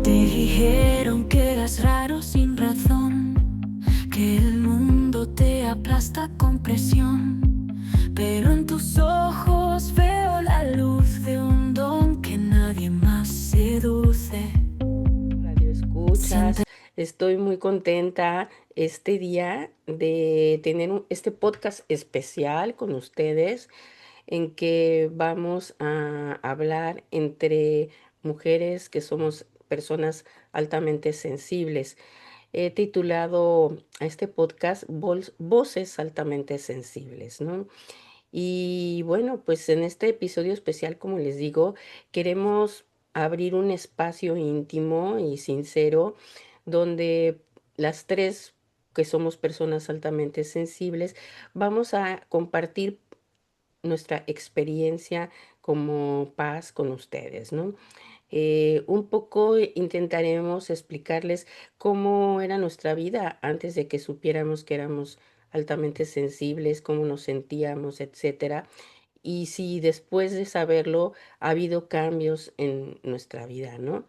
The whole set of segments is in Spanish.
Dijeron que eras raro sin razón, que el mundo te aplasta con presión, pero en tus ojos veo la luz de un don que nadie más seduce. Radio escuchas, Siente estoy muy contenta este día de tener este podcast especial con ustedes en que vamos a hablar entre mujeres que somos personas altamente sensibles. He titulado a este podcast Voces altamente sensibles, ¿no? Y bueno, pues en este episodio especial, como les digo, queremos abrir un espacio íntimo y sincero donde las tres que somos personas altamente sensibles vamos a compartir nuestra experiencia como paz con ustedes, ¿no? Un poco intentaremos explicarles cómo era nuestra vida antes de que supiéramos que éramos altamente sensibles, cómo nos sentíamos, etcétera. Y si después de saberlo ha habido cambios en nuestra vida, ¿no?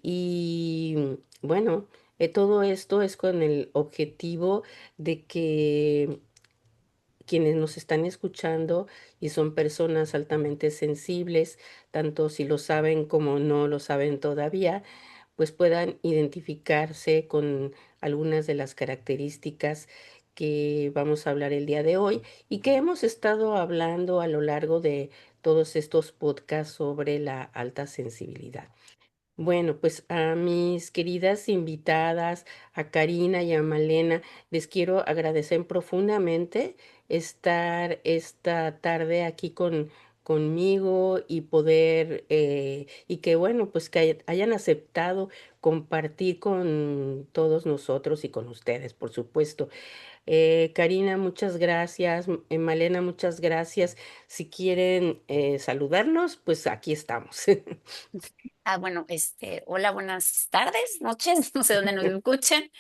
Y bueno, todo esto es con el objetivo de que quienes nos están escuchando y son personas altamente sensibles, tanto si lo saben como no lo saben todavía, pues puedan identificarse con algunas de las características que vamos a hablar el día de hoy y que hemos estado hablando a lo largo de todos estos podcasts sobre la alta sensibilidad. Bueno, pues a mis queridas invitadas, a Karina y a Malena, les quiero agradecer profundamente estar esta tarde aquí conmigo y poder, y que bueno, pues que hayan aceptado compartir con todos nosotros y con ustedes, por supuesto. Karina, muchas gracias. Malena, muchas gracias. Si quieren saludarnos, pues aquí estamos. Bueno, hola, buenas tardes, noches, no sé dónde nos escuchen.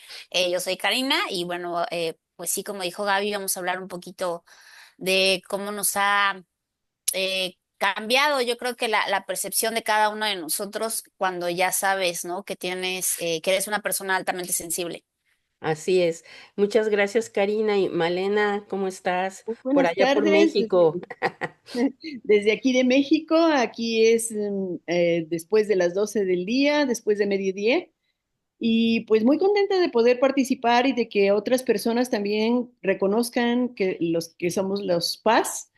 Yo soy Karina y bueno, pues sí, como dijo Gaby, vamos a hablar un poquito de cómo nos ha cambiado, yo creo que la percepción de cada uno de nosotros cuando ya sabes, ¿no? Que que eres una persona altamente sensible. Así es. Muchas gracias, Karina. Y Malena, ¿cómo estás? Muy Por buenas allá por tardes México. desde aquí de México. Aquí es después de las 12 del día, después de mediodía. Y pues muy contenta de poder participar y de que otras personas también reconozcan que los que somos los paz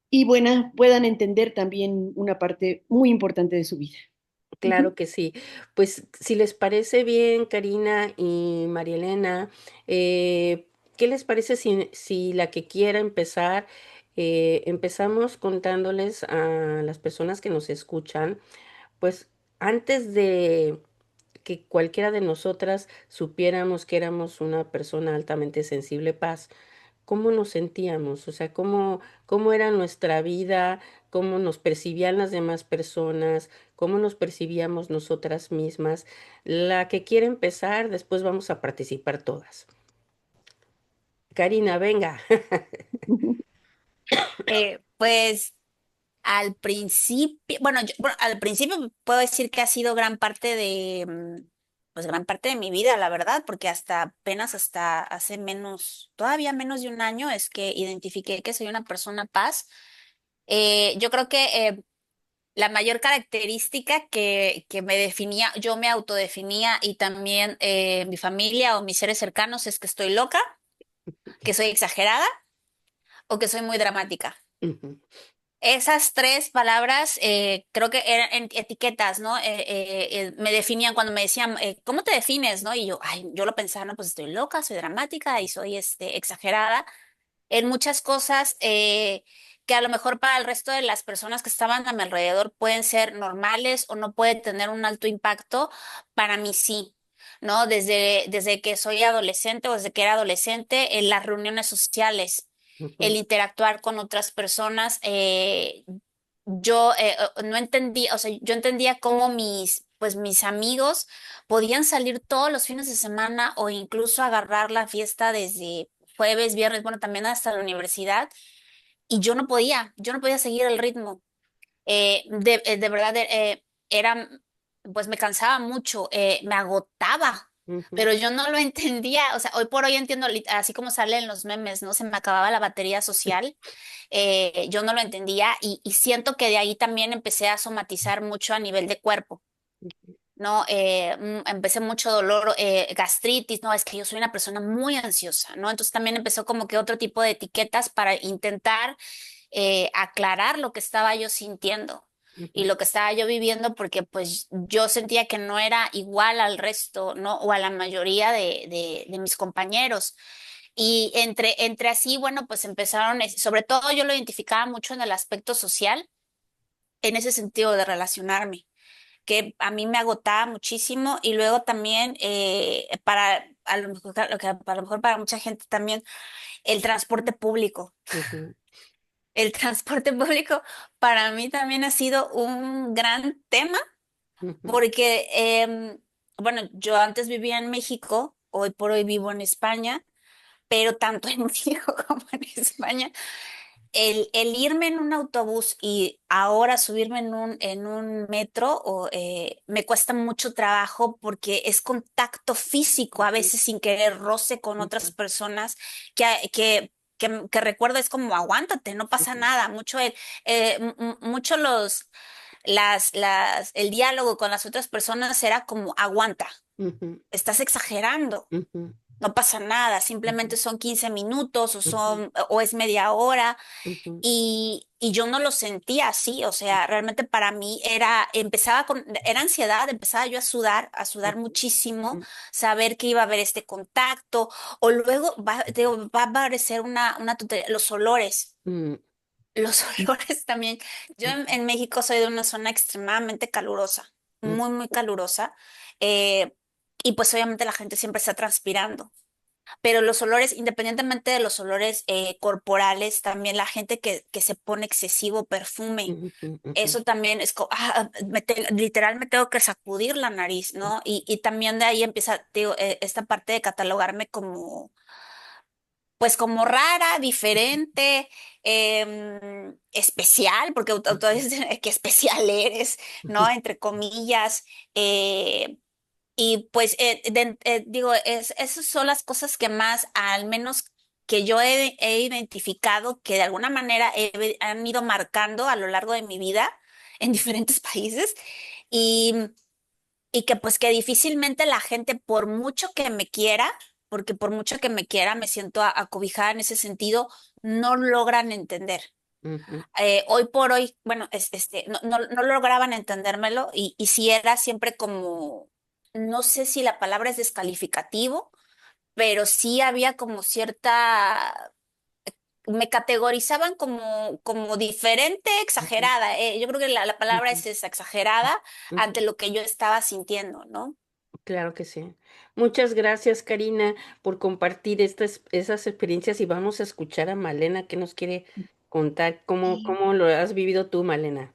y buena puedan entender también una parte muy importante de su vida. Claro que sí. Pues si les parece bien, Karina y María Elena, ¿qué les parece si la que quiera empezar, empezamos contándoles a las personas que nos escuchan, pues antes de que cualquiera de nosotras supiéramos que éramos una persona altamente sensible, paz, cómo nos sentíamos, o sea, cómo era nuestra vida, cómo nos percibían las demás personas, cómo nos percibíamos nosotras mismas. La que quiere empezar, después vamos a participar todas. Karina, venga. Pues al principio, bueno, al principio puedo decir que ha sido gran parte pues gran parte de mi vida, la verdad, porque hasta hace todavía menos de un año es que identifiqué que soy una persona paz. Yo creo que la mayor característica que me definía, yo me autodefinía y también mi familia o mis seres cercanos es que estoy loca, que soy exagerada o que soy muy dramática. Ujú. Esas tres palabras creo que eran etiquetas, ¿no? Me definían cuando me decían, ¿cómo te defines, no? Y yo, ay, yo lo pensaba, no, pues estoy loca, soy dramática y soy exagerada en muchas cosas que a lo mejor para el resto de las personas que estaban a mi alrededor pueden ser normales o no pueden tener un alto impacto, para mí sí. ¿No? Desde que soy adolescente o desde que era adolescente, en las reuniones sociales, el Ujú. interactuar con otras personas, yo no entendía, o sea, yo entendía cómo pues mis amigos podían salir todos los fines de semana o incluso agarrar la fiesta desde jueves, viernes, bueno, también hasta la universidad, y yo no podía seguir el ritmo. De verdad, era. pues me cansaba mucho, me agotaba, Ujú, pero yo no lo entendía. O sea, hoy por hoy entiendo, así como sale en los memes, ¿no? Se me acababa la batería social. Yo no lo entendía y siento que de ahí también empecé a somatizar mucho a nivel de cuerpo. ¿No? Empecé mucho dolor, gastritis, no, es que yo soy una persona muy ansiosa, ¿no? Entonces también empezó como que otro tipo de etiquetas para intentar aclarar lo que estaba yo sintiendo y ujú, lo que estaba yo viviendo, porque pues yo sentía que no era igual al resto, ¿no? O a la mayoría de mis compañeros. Y entre así, bueno, pues empezaron, sobre todo yo lo identificaba mucho en el aspecto social, en ese sentido de relacionarme que a mí me agotaba muchísimo y luego también para a lo mejor, lo que a lo mejor para mucha gente también el transporte público. ujú, El transporte público para mí también ha sido un gran tema ujú, porque, bueno, yo antes vivía en México, hoy por hoy vivo en España, pero tanto en México como en España el irme en un autobús y ahora subirme en un metro me cuesta mucho trabajo porque es contacto físico, a veces sin querer roce con otras ujú, personas que recuerdo es como aguántate, no pasa ujú, nada, mucho el diálogo con las otras personas era como aguanta, ujú, estás exagerando. ujú, No pasa nada, ujú, simplemente son 15 minutos ujú, o es media hora ujú, y yo no lo sentía así, o sea, realmente para mí era ansiedad, empezaba yo a sudar muchísimo, ujú, saber que iba a haber este contacto, o luego va a aparecer una tontería, los olores. ujú, Los olores también. Yo en México soy de una zona extremadamente calurosa, ujú, muy, muy calurosa, eh, y pues obviamente la gente siempre está transpirando. Pero los olores, independientemente de los olores corporales, también la gente que se pone excesivo perfume, ujú, ujú, eso también es, literal me tengo que sacudir la nariz, ¿no? Y también de ahí empieza, te digo, esta parte de catalogarme como, pues como rara, diferente, especial, porque ujú, autores dicen que especial eres, ¿no? Entre comillas. eh, y pues digo, esas son las cosas que más, al menos que yo he identificado, que de alguna manera han ido marcando a lo largo de mi vida en diferentes países y, y que pues que difícilmente la gente, por mucho que me quiera, porque por mucho que me quiera, me siento acobijada en ese sentido, no logran entender. ujú, Hoy por hoy, bueno, no lograban entendérmelo y si era siempre como, no sé si la palabra es descalificativo, pero sí había como me categorizaban como diferente, ujú, exagerada. Yo creo que la palabra ujú, es esa, exagerada ante ujú. lo que yo estaba sintiendo, ¿no? Claro que sí. Muchas gracias, Karina, por compartir esas experiencias y vamos a escuchar a Malena que nos quiere contar Sí. cómo lo has vivido tú, Malena.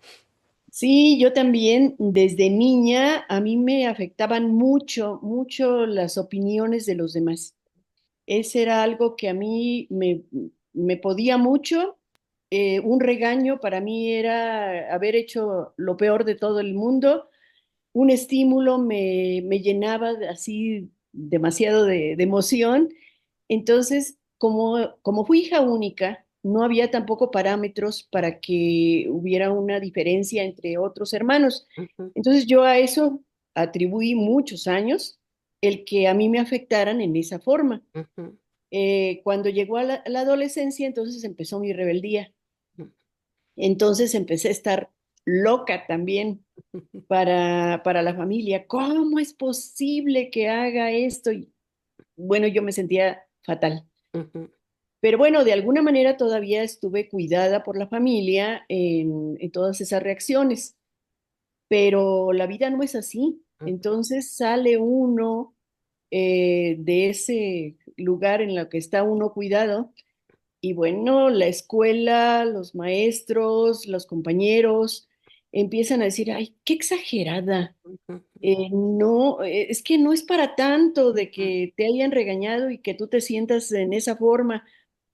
Sí, yo también desde niña a mí me afectaban mucho, mucho las opiniones de los demás. Ese era algo que a mí me podía mucho. Un regaño para mí era haber hecho lo peor de todo el mundo. Un estímulo me llenaba así demasiado de emoción. Entonces, como fui hija única, no había tampoco parámetros para que hubiera una diferencia entre otros hermanos. Ujú, Entonces, yo a eso atribuí muchos años el que a mí me afectaran en esa forma. ujú, Cuando llegó a la adolescencia, entonces empezó mi rebeldía. ujú, Entonces empecé a estar loca también para la familia. ¿Cómo es posible que haga esto? Y bueno, yo me sentía fatal. ujú, Pero bueno, de alguna manera todavía estuve cuidada por la familia en todas esas reacciones, pero la vida no es así. ujú, Entonces sale uno de ese lugar en el que está uno cuidado y bueno, la escuela, los maestros, los compañeros empiezan a decir, ay, qué exagerada. ujú, No, es que no es para tanto de ujú, que te hayan regañado y que tú te sientas en esa forma.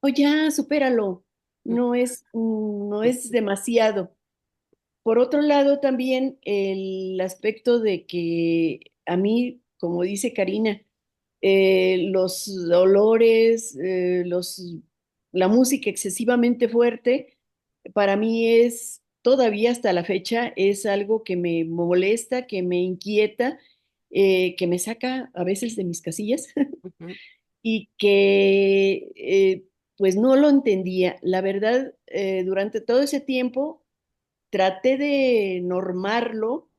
O ya, supéralo. No es demasiado. Por otro lado, también el aspecto de que a mí, como dice Karina, los olores, la música excesivamente fuerte, para mí es, todavía hasta la fecha, es algo que me molesta, que me inquieta, que me saca a veces de mis casillas Ujú, y que pues no lo entendía. La verdad, durante todo ese tiempo traté de normarlo,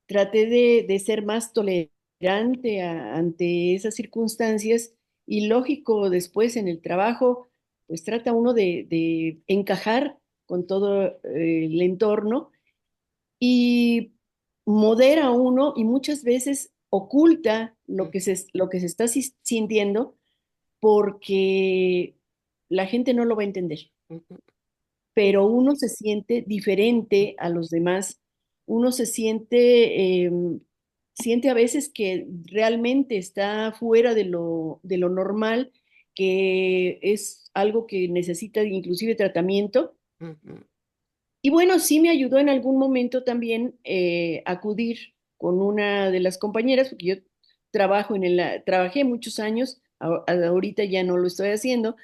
traté de ser más tolerante ante esas circunstancias y lógico, después en el trabajo, pues trata uno de encajar con todo el entorno y modera uno y muchas veces oculta lo que se está sintiendo porque la gente no lo va a entender, ujú, pero uno se siente diferente a los demás, uno se siente, siente a veces que realmente está fuera de lo normal, que es algo que necesita inclusive tratamiento. ujú, Y bueno, sí me ayudó en algún momento también acudir con una de las compañeras, porque yo trabajé muchos años, ahorita ya no lo estoy haciendo,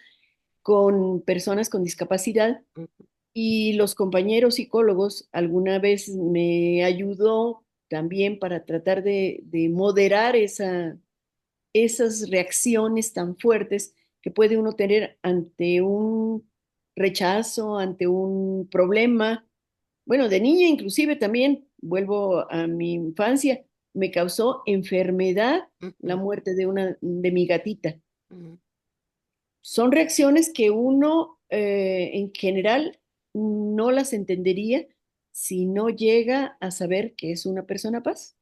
con personas con discapacidad ujú. y los compañeros psicólogos alguna vez me ayudó también para tratar de moderar esas reacciones tan fuertes que puede uno tener ante un rechazo, ante un problema. Bueno, de niña inclusive también, vuelvo a mi infancia, me causó enfermedad la Ujú, muerte de mi gatita. ujú. Son reacciones que uno en general no las entendería si no llega a saber que es una persona paz.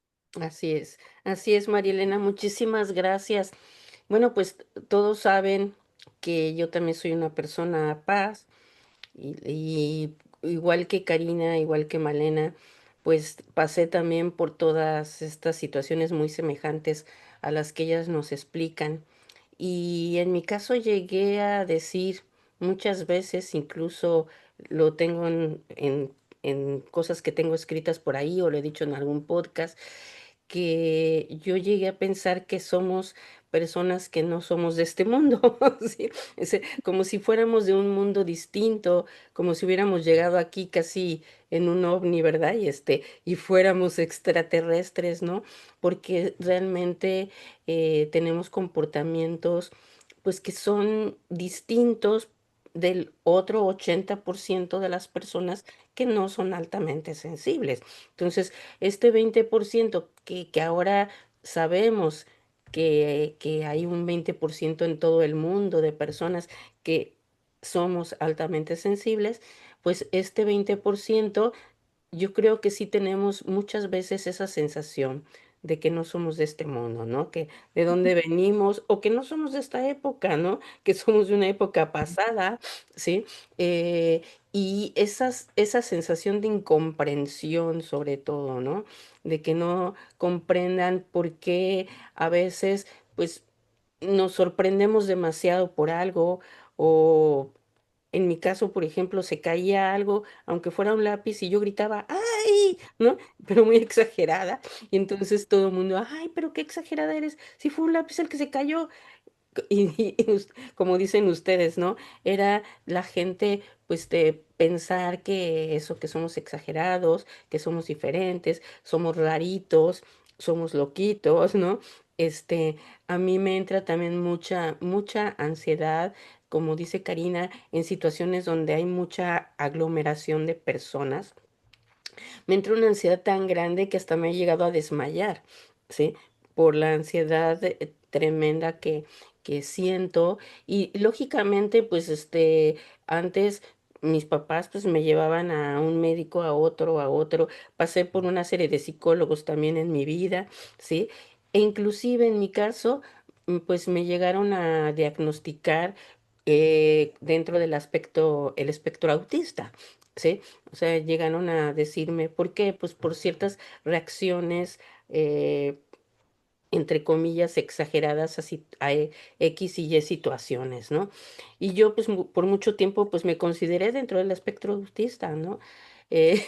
Así es, María Elena, muchísimas gracias. Bueno, pues todos saben que yo también soy una persona paz y igual que Karina, igual que Malena, pues pasé también por todas estas situaciones muy semejantes a las que ellas nos explican. Y en mi caso llegué a decir muchas veces, incluso lo tengo en cosas que tengo escritas por ahí o lo he dicho en algún podcast, que yo llegué a pensar que somos personas que no somos de este mundo, ¿sí? Como si fuéramos de un mundo distinto, como si hubiéramos llegado aquí casi en un ovni, ¿verdad? Y fuéramos extraterrestres, ¿no? Porque realmente tenemos comportamientos, pues que son distintos del otro 80% de las personas que no son altamente sensibles. Entonces, este 20% que ahora sabemos que hay un 20% en todo el mundo de personas que somos altamente sensibles, pues este 20% yo creo que sí tenemos muchas veces esa sensación de que no somos de este mundo, ¿no? Que de dónde venimos o que no somos de esta época, ¿no? Que somos de una época pasada, ¿sí? Eh, y esa sensación de incomprensión sobre todo, ¿no? De que no comprendan por qué a veces, pues, nos sorprendemos demasiado por algo o en mi caso, por ejemplo, se caía algo, aunque fuera un lápiz, y yo gritaba, ¡ay! ¿No? Pero muy exagerada. Y entonces todo el mundo, ¡ay, pero qué exagerada eres! Si fue un lápiz el que se cayó. Como dicen ustedes, ¿no? Era la gente, pues, de pensar que eso, que somos exagerados, que somos diferentes, somos raritos, somos loquitos, ¿no? A mí me entra también mucha ansiedad, como dice Karina, en situaciones donde hay mucha aglomeración de personas. Me entra una ansiedad tan grande que hasta me he llegado a desmayar, ¿sí? Por la ansiedad tremenda que siento. Y lógicamente, pues, antes mis papás, pues, me llevaban a un médico, a otro, a otro. Pasé por una serie de psicólogos también en mi vida, ¿sí? E inclusive en mi caso, pues, me llegaron a diagnosticar dentro del el espectro autista, ¿sí? O sea, llegaron a decirme, ¿por qué? Pues por ciertas reacciones, eh, entre comillas, exageradas a X y Y situaciones, ¿no? Y yo, pues, por mucho tiempo, pues, me consideré dentro del espectro autista, ¿no? eh,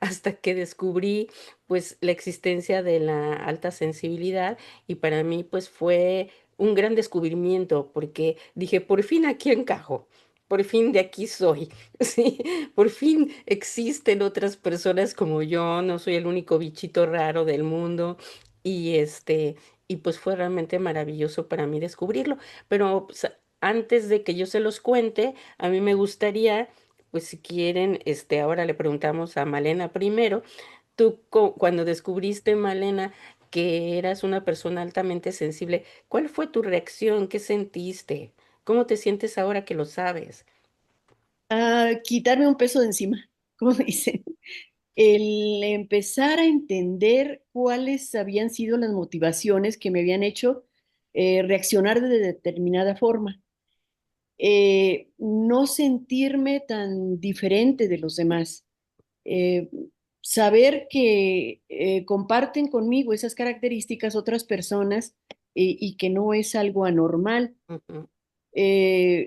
hasta que descubrí pues la existencia de la alta sensibilidad y para mí pues fue un gran descubrimiento porque dije, por fin aquí encajo. Por fin de aquí soy, sí, por fin existen otras personas como yo, no soy el único bichito raro del mundo y y pues fue realmente maravilloso para mí descubrirlo. Pero pues, antes de que yo se los cuente, a mí me gustaría, pues si quieren, ahora le preguntamos a Malena primero, tú cuando descubriste, Malena, que eras una persona altamente sensible, ¿cuál fue tu reacción? ¿Qué sentiste? ¿Cómo te sientes ahora que lo sabes? Quitarme un peso de encima, como dicen. El empezar a entender cuáles habían sido las motivaciones que me habían hecho reaccionar de determinada forma. No sentirme tan diferente de los demás. Eh, Saber que comparten conmigo esas características otras personas y que no es algo anormal, Ujú,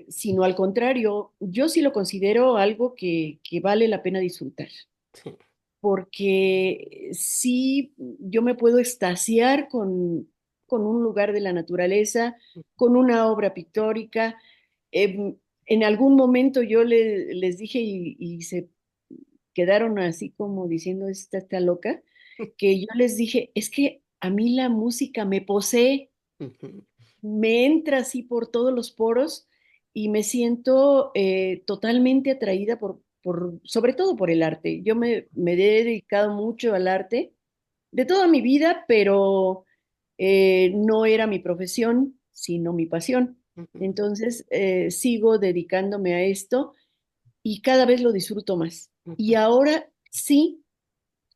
sino al contrario, yo sí lo considero algo que vale la pena disfrutar, sí, porque sí yo me puedo extasiar con un lugar de la naturaleza, con una obra pictórica. En algún momento yo les dije y se quedaron así como diciendo, esta está loca, que yo les dije, es que a mí la música me posee, ujú, me entra así por todos los poros y me siento totalmente atraída sobre todo por el arte. Me he dedicado mucho al arte de toda mi vida, pero no era mi profesión, sino mi pasión. ujú, Entonces, sigo dedicándome a esto y cada vez lo disfruto más. Y ujú, ahora sí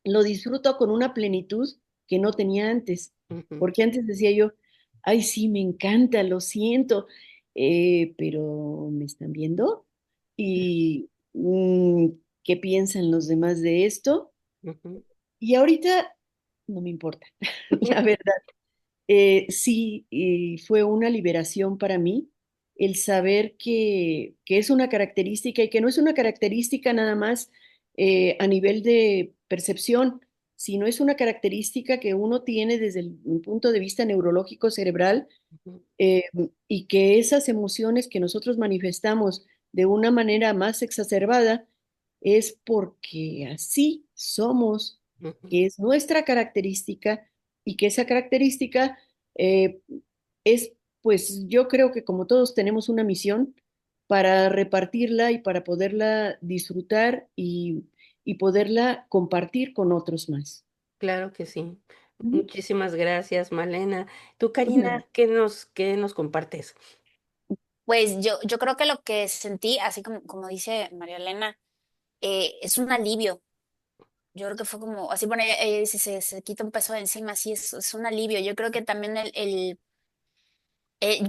lo disfruto con una plenitud que no tenía antes, ujú, porque antes decía yo, ay, sí, me encanta, lo siento, pero ¿me están viendo? ¿Y qué piensan los demás de esto? ujú, Y ahorita no me importa, la verdad. Sí, y fue una liberación para mí el saber que es una característica y que no es una característica nada más a nivel de percepción, sino es una característica que uno tiene desde el punto de vista neurológico cerebral, ujú, eh, y que esas emociones que nosotros manifestamos de una manera más exacerbada es porque así somos, ujú. que es nuestra característica y que esa característica eh, es, pues yo creo que como todos tenemos una misión para repartirla y para poderla disfrutar y poderla compartir con otros más. Claro que sí. Ujú. Muchísimas gracias, Malena. Tú, Karina, Nada. qué nos compartes? Pues yo creo que lo que sentí, así como dice María Elena, es un alivio. Yo creo que fue como, así, bueno, ella dice, se quita un peso de encima, sí, es un alivio. Yo creo que también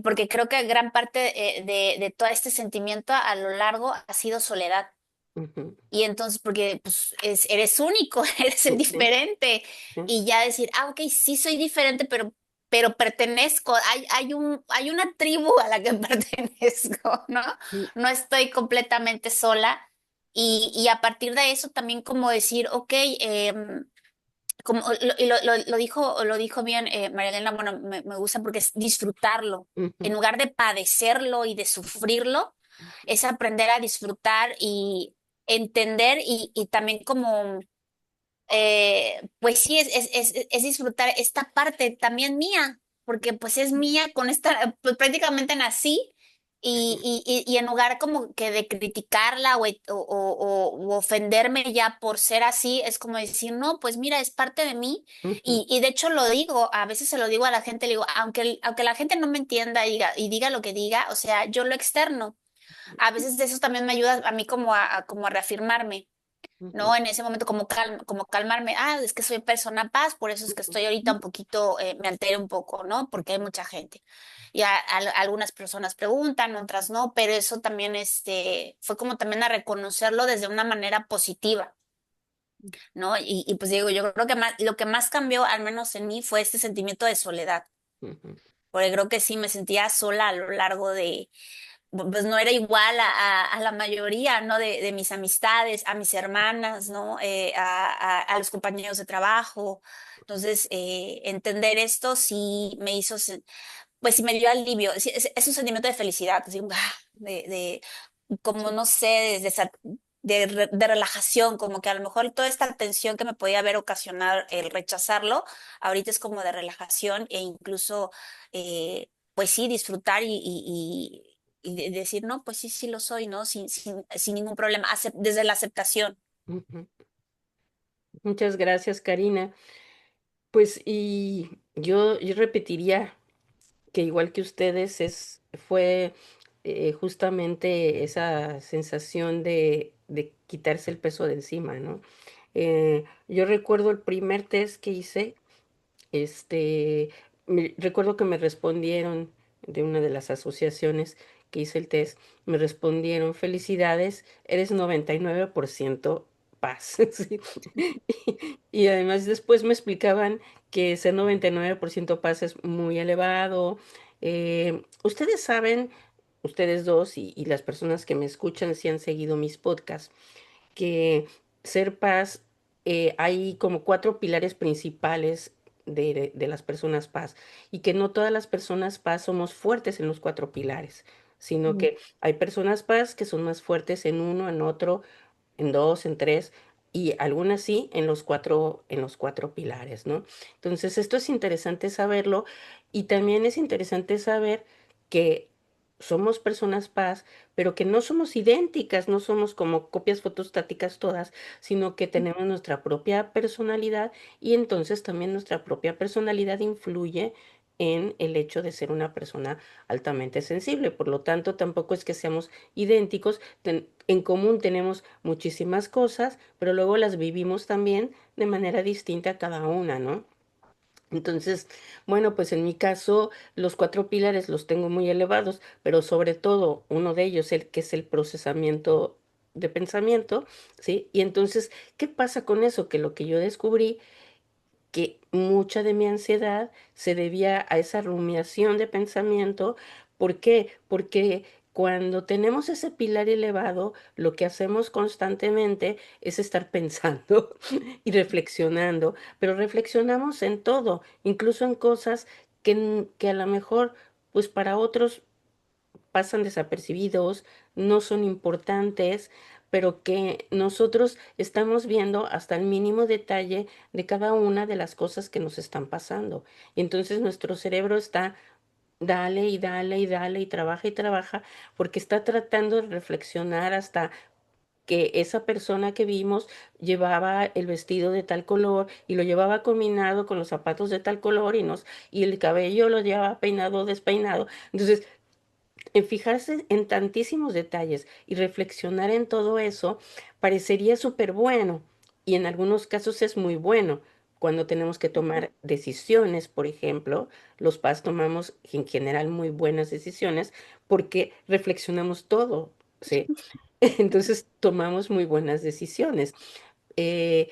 porque creo que gran parte de todo este sentimiento a lo largo ha sido soledad. Ujú, Y entonces, porque pues, eres único, eres el sí, diferente. sí, Y ya decir, ok, sí soy diferente, pero pertenezco, hay una tribu a la que pertenezco, ¿no? mm, No estoy completamente sola. Y a partir de eso también como decir, ok, como lo dijo bien María Elena, bueno, me gusta porque es disfrutarlo. En ujú, lugar de padecerlo y de sufrirlo, es aprender a disfrutar y entender y también como, pues sí, es disfrutar esta parte también mía, porque pues es mía con esta, pues prácticamente nací sí, y en lugar como que de criticarla o ofenderme ya por ser así, es como decir, no, pues mira, es parte de mí ujú, y de hecho lo digo, a veces se lo digo a la gente, le digo, aunque la gente no me entienda y diga lo que diga, o sea, yo lo externo. A veces eso también me ayuda a mí como como a reafirmarme. ujú, ¿No? En ese momento como calmarme, es que soy persona paz, por eso es que estoy ahorita un poquito, me altera un poco, ¿no? Porque hay mucha gente. Y algunas personas preguntan, otras no, pero eso también fue como también a reconocerlo desde una manera positiva, ¿no? Y pues digo, yo creo que lo que más cambió, al menos en mí, fue este sentimiento de soledad, ujú, porque creo que sí me sentía sola a lo largo pues no era igual a la mayoría, ¿no? De mis amistades, a mis hermanas, ¿no? A los compañeros de trabajo. Entonces, entender esto sí me hizo, pues sí me dio alivio. Sí, es un sentimiento de felicidad, así, como no sé, de relajación, como que a lo mejor toda esta tensión que me podía haber ocasionado el rechazarlo, ahorita es como de relajación e incluso, pues sí, disfrutar y decir, no, pues sí, sí lo soy, ¿no? Sin ningún problema, desde la aceptación. Ujú. Muchas gracias, Karina. Pues y yo repetiría que igual que ustedes fue justamente esa sensación de quitarse el peso de encima, ¿no? Yo recuerdo el primer test que hice, recuerdo que me respondieron de una de las asociaciones que hice el test, me respondieron, felicidades, eres 99% paz. ¿Sí? Y además después me explicaban que ese 99% paz es muy elevado. Ustedes saben, ustedes dos y las personas que me escuchan si han seguido mis podcasts, que ser paz, hay como cuatro pilares principales de las personas paz y que no todas las personas paz somos fuertes en los cuatro pilares, sino Mm. que hay personas paz que son más fuertes en uno, en otro, en dos, en tres, y algunas sí en los cuatro pilares, ¿no? Entonces, esto es interesante saberlo y también es interesante saber que somos personas paz, pero que no somos idénticas, no somos como copias fotostáticas todas, sino que tenemos nuestra propia personalidad y entonces también nuestra propia personalidad influye en el hecho de ser una persona altamente sensible. Por lo tanto, tampoco es que seamos idénticos, en común tenemos muchísimas cosas, pero luego las vivimos también de manera distinta cada una, ¿no? Entonces, bueno, pues en mi caso los cuatro pilares los tengo muy elevados, pero sobre todo uno de ellos, el que es el procesamiento de pensamiento, ¿sí? Y entonces, ¿qué pasa con eso? Que lo que yo descubrí que mucha de mi ansiedad se debía a esa rumiación de pensamiento. ¿Por qué? Porque cuando tenemos ese pilar elevado, lo que hacemos constantemente es estar pensando y reflexionando, pero reflexionamos en todo, incluso en cosas que a lo mejor, pues para otros pasan desapercibidos, no son importantes, pero que nosotros estamos viendo hasta el mínimo detalle de cada una de las cosas que nos están pasando. Y entonces nuestro cerebro está dale y dale y dale y trabaja porque está tratando de reflexionar hasta que esa persona que vimos llevaba el vestido de tal color y lo llevaba combinado con los zapatos de tal color y el cabello lo llevaba peinado o despeinado. Entonces, en fijarse en tantísimos detalles y reflexionar en todo eso parecería súper bueno y en algunos casos es muy bueno. Cuando tenemos que tomar decisiones, por ejemplo, los PAS tomamos en general muy buenas decisiones porque reflexionamos todo, ¿sí? Entonces tomamos muy buenas decisiones. Eh,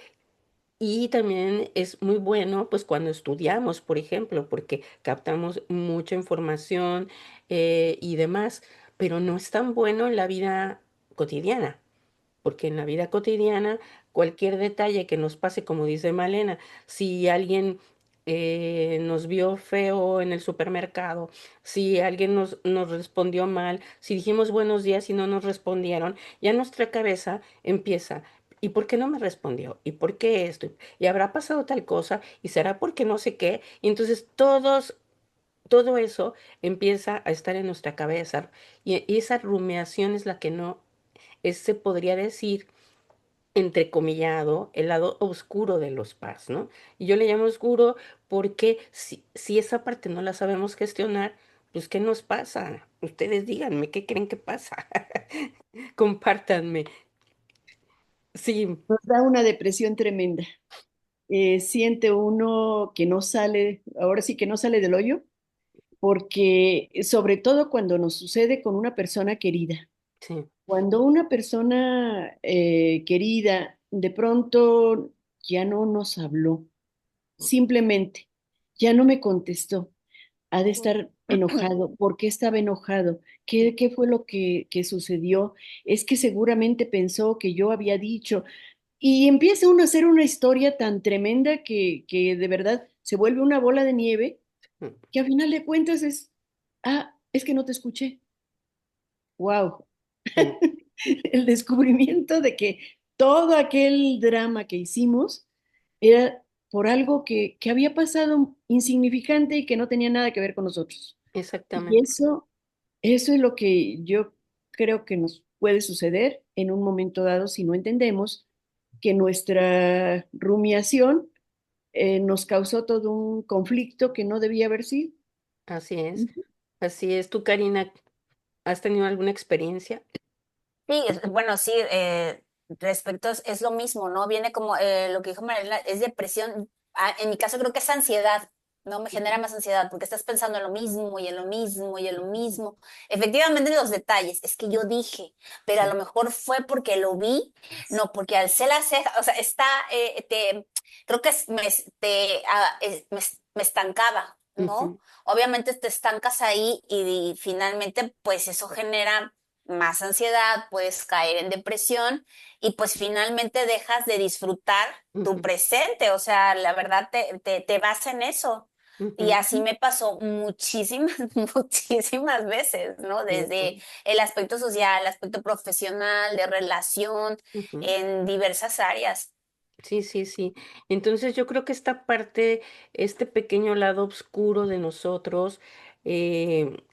y también es muy bueno, pues cuando estudiamos, por ejemplo, porque captamos mucha información y demás, pero no es tan bueno en la vida cotidiana, porque en la vida cotidiana cualquier detalle que nos pase, como dice Malena, si alguien nos vio feo en el supermercado, si alguien nos respondió mal, si dijimos buenos días y no nos respondieron, ya nuestra cabeza empieza. ¿Y por qué no me respondió? ¿Y por qué esto? ¿Y habrá pasado tal cosa? ¿Y será porque no sé qué? Y entonces todo eso empieza a estar en nuestra cabeza y esa rumiación es la que no, se podría decir entrecomillado, el lado oscuro de los paz, ¿no? Y yo le llamo oscuro porque si esa parte no la sabemos gestionar, pues ¿qué nos pasa? Ustedes díganme, ¿qué creen que pasa? Compártanme. Sí, Nos da una depresión tremenda. Siente uno que no sale, ahora sí que no sale del hoyo, porque sobre todo cuando nos sucede con una persona querida. sí. Cuando una persona querida de pronto ya no nos habló, simplemente ya no me contestó. ha de estar enojado. ¿Por qué estaba enojado? ¿Qué fue lo que sucedió? Es que seguramente pensó que yo había dicho. Y empieza uno a hacer una historia tan tremenda que de verdad se vuelve una bola de nieve, mm, que a final de cuentas es que no te escuché. Wow. mm, El descubrimiento de que todo aquel drama que hicimos era por algo que había pasado insignificante y que no tenía nada que ver con nosotros. Y exactamente. eso es lo que yo creo que nos puede suceder en un momento dado si no entendemos que nuestra rumiación nos causó todo un conflicto que no debía haber sido. Así es. Ujú. Así es. ¿Tú, Karina, has tenido alguna experiencia? Sí, bueno, sí, respecto es lo mismo, ¿no? Viene como lo que dijo Mariela, es depresión. En mi caso creo que es ansiedad, ¿no? Me genera más ansiedad porque estás pensando en lo mismo y en lo mismo y en lo mismo. Efectivamente, los detalles, es que yo dije, pero a lo Sí. mejor fue porque lo vi, no, porque alcé la ceja, o sea, creo que me estancaba, ¿no? Ujú, Obviamente te estancas ahí y finalmente, pues eso genera más ansiedad, puedes caer en depresión y pues finalmente dejas de disfrutar tu ujú, presente, o sea, la verdad te vas en eso. Y ujú, así me pasó muchísimas, muchísimas veces, ¿no? Desde ujú, el aspecto social, el aspecto profesional, de relación, ujú. en diversas áreas. Sí, sí, sí. Entonces yo creo que esta parte, este pequeño lado oscuro de nosotros,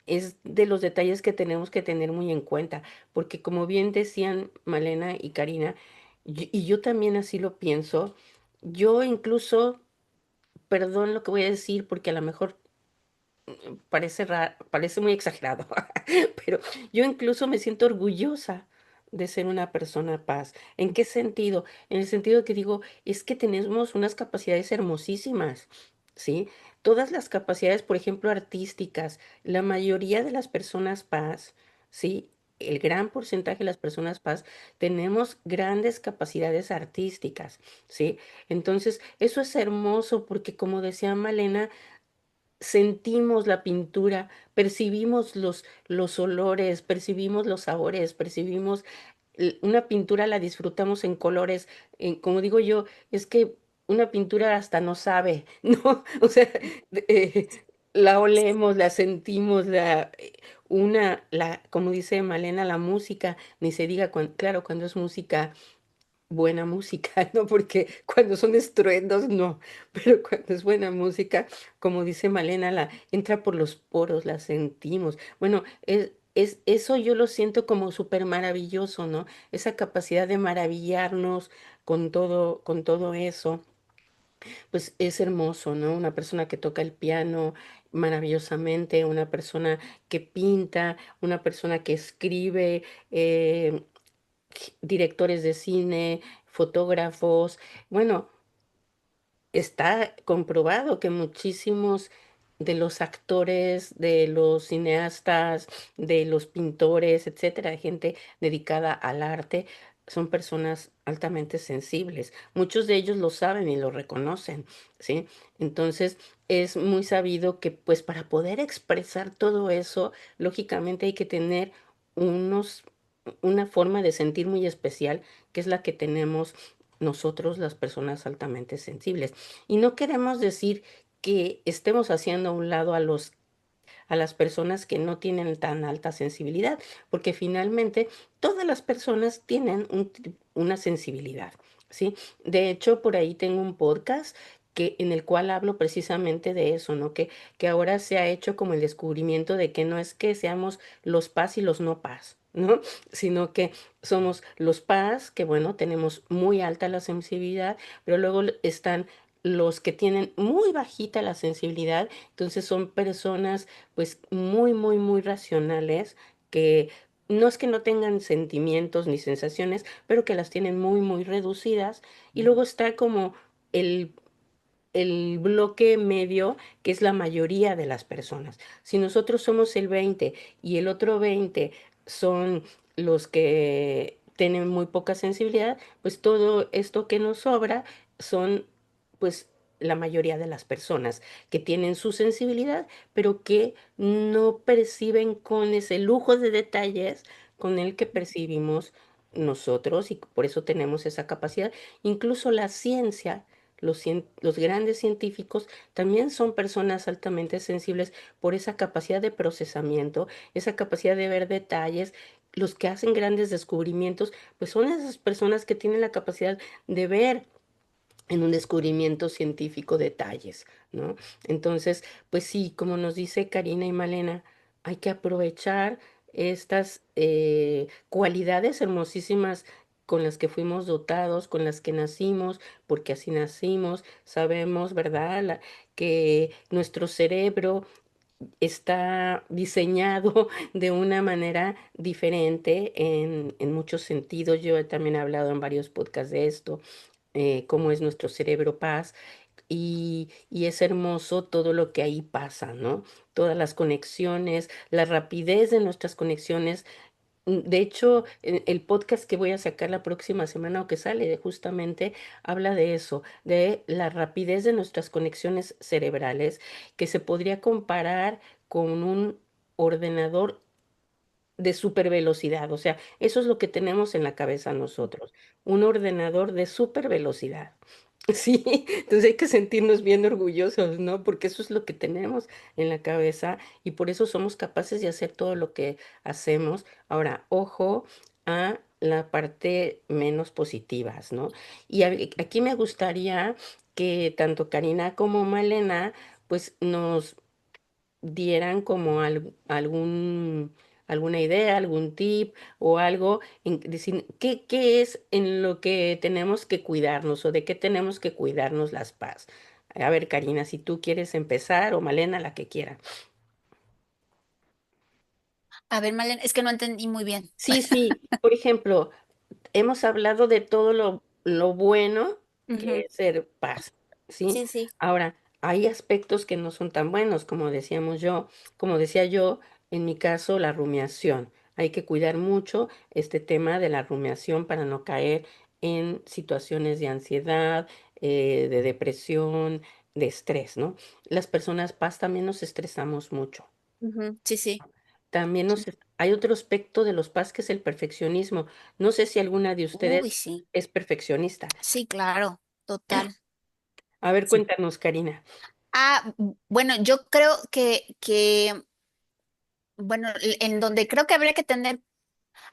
es de los detalles que tenemos que tener muy en cuenta, porque como bien decían Malena y Karina, y yo también así lo pienso, yo incluso, perdón lo que voy a decir, porque a lo mejor parece muy exagerado, pero yo incluso me siento orgullosa de ser una persona paz. ¿En qué sentido? En el sentido de que digo, es que tenemos unas capacidades hermosísimas, ¿sí? Todas las capacidades, por ejemplo, artísticas, la mayoría de las personas paz, ¿sí? El gran porcentaje de las personas paz tenemos grandes capacidades artísticas, ¿sí? Entonces, eso es hermoso porque como decía Malena, sentimos la pintura, percibimos los olores, percibimos los sabores, percibimos una pintura la disfrutamos en colores, como digo yo, es que una pintura hasta no sabe, ¿no? O sea, la olemos, la sentimos, como dice Malena, la música, ni se diga, claro, cuando es música buena música, ¿no? Porque cuando son estruendos, no, pero cuando es buena música, como dice Malena, entra por los poros, la sentimos. Bueno, eso yo lo siento como súper maravilloso, ¿no? Esa capacidad de maravillarnos con todo eso, pues es hermoso, ¿no? Una persona que toca el piano maravillosamente, una persona que pinta, una persona que escribe, eh, directores de cine, fotógrafos. Bueno, está comprobado que muchísimos de los actores, de los cineastas, de los pintores, etcétera, gente dedicada al arte, son personas altamente sensibles. Muchos de ellos lo saben y lo reconocen, ¿sí? Entonces, es muy sabido que, pues, para poder expresar todo eso, lógicamente hay que tener unos, una forma de sentir muy especial, que es la que tenemos nosotros, las personas altamente sensibles. Y no queremos decir que estemos haciendo a un lado a las personas que no tienen tan alta sensibilidad, porque finalmente todas las personas tienen una sensibilidad, ¿sí? De hecho, por ahí tengo un podcast en el cual hablo precisamente de eso, ¿no? Que ahora se ha hecho como el descubrimiento de que no es que seamos los paz y los no paz, ¿no? Sino que somos los paz, que bueno, tenemos muy alta la sensibilidad, pero luego están los que tienen muy bajita la sensibilidad, entonces son personas pues muy, muy, muy racionales, que no es que no tengan sentimientos ni sensaciones, pero que las tienen muy, muy reducidas. Y luego está como el, el bloque medio, que es la mayoría de las personas. Si nosotros somos el 20 y el otro 20 son los que tienen muy poca sensibilidad, pues todo esto que nos sobra son pues la mayoría de las personas que tienen su sensibilidad, pero que no perciben con ese lujo de detalles con el que percibimos nosotros y por eso tenemos esa capacidad. Incluso la ciencia, los grandes científicos también son personas altamente sensibles por esa capacidad de procesamiento, esa capacidad de ver detalles. Los que hacen grandes descubrimientos, pues son esas personas que tienen la capacidad de ver en un descubrimiento científico detalles, ¿no? Entonces, pues sí, como nos dice Karina y Malena, hay que aprovechar estas cualidades hermosísimas con las que fuimos dotados, con las que nacimos, porque así nacimos, sabemos, ¿verdad? Que nuestro cerebro está diseñado de una manera diferente en muchos sentidos. Yo he también hablado en varios podcasts de esto, cómo es nuestro cerebro paz y es hermoso todo lo que ahí pasa, ¿no? Todas las conexiones, la rapidez de nuestras conexiones. De hecho, el podcast que voy a sacar la próxima semana o que sale justamente habla de eso, de la rapidez de nuestras conexiones cerebrales, que se podría comparar con un ordenador de super velocidad. O sea, eso es lo que tenemos en la cabeza nosotros, un ordenador de super velocidad. Sí, entonces hay que sentirnos bien orgullosos, ¿no? Porque eso es lo que tenemos en la cabeza y por eso somos capaces de hacer todo lo que hacemos. Ahora, ojo a la parte menos positivas, ¿no? Y aquí me gustaría que tanto Karina como Malena, pues nos dieran como alguna idea, algún tip o algo, decir, ¿qué es en lo que tenemos que cuidarnos o de qué tenemos que cuidarnos las paz? A ver, Karina, si tú quieres empezar o Malena, la que quiera. A ver, Malena, es que no entendí muy bien. Sí, sí, por ejemplo, hemos hablado de todo lo bueno que Ujú. es ser paz, ¿sí? Sí, sí. Ahora, hay aspectos que no son tan buenos, como decía yo, en mi caso, la rumiación. Hay que cuidar mucho este tema de la rumiación para no caer en situaciones de ansiedad, de depresión, de estrés, ¿no? Las personas paz también nos estresamos mucho. Ujú. Sí, sí. También Sí. hay otro aspecto de los paz que es el perfeccionismo. No sé si alguna de Uy, ustedes sí. es perfeccionista. Sí, claro, total. A ver, Sí. cuéntanos, Karina. Bueno, yo creo bueno, en donde creo que habría que tener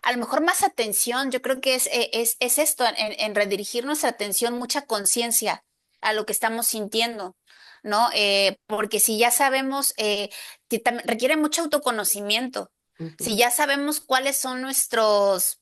a lo mejor más atención, yo creo que es esto, en redirigir nuestra atención, mucha conciencia a lo que estamos sintiendo, ¿no? Porque si ya sabemos, requiere mucho autoconocimiento. Ujú, Si ya sabemos cuáles son nuestros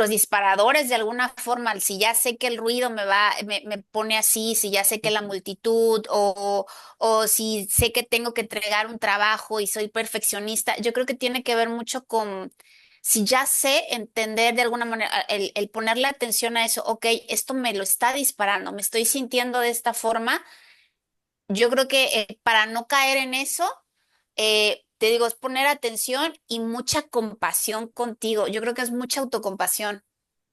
disparadores de alguna forma, si ya sé que el ruido me pone así, si ya sé que la ujú, multitud o si sé que tengo que entregar un trabajo y soy perfeccionista, yo creo que tiene que ver mucho con, si ya sé entender de alguna manera, el ponerle atención a eso, ok, esto me lo está disparando, me estoy sintiendo de esta forma. Yo creo que para no caer en eso, te digo, es poner atención y mucha compasión contigo. Yo creo que es mucha autocompasión,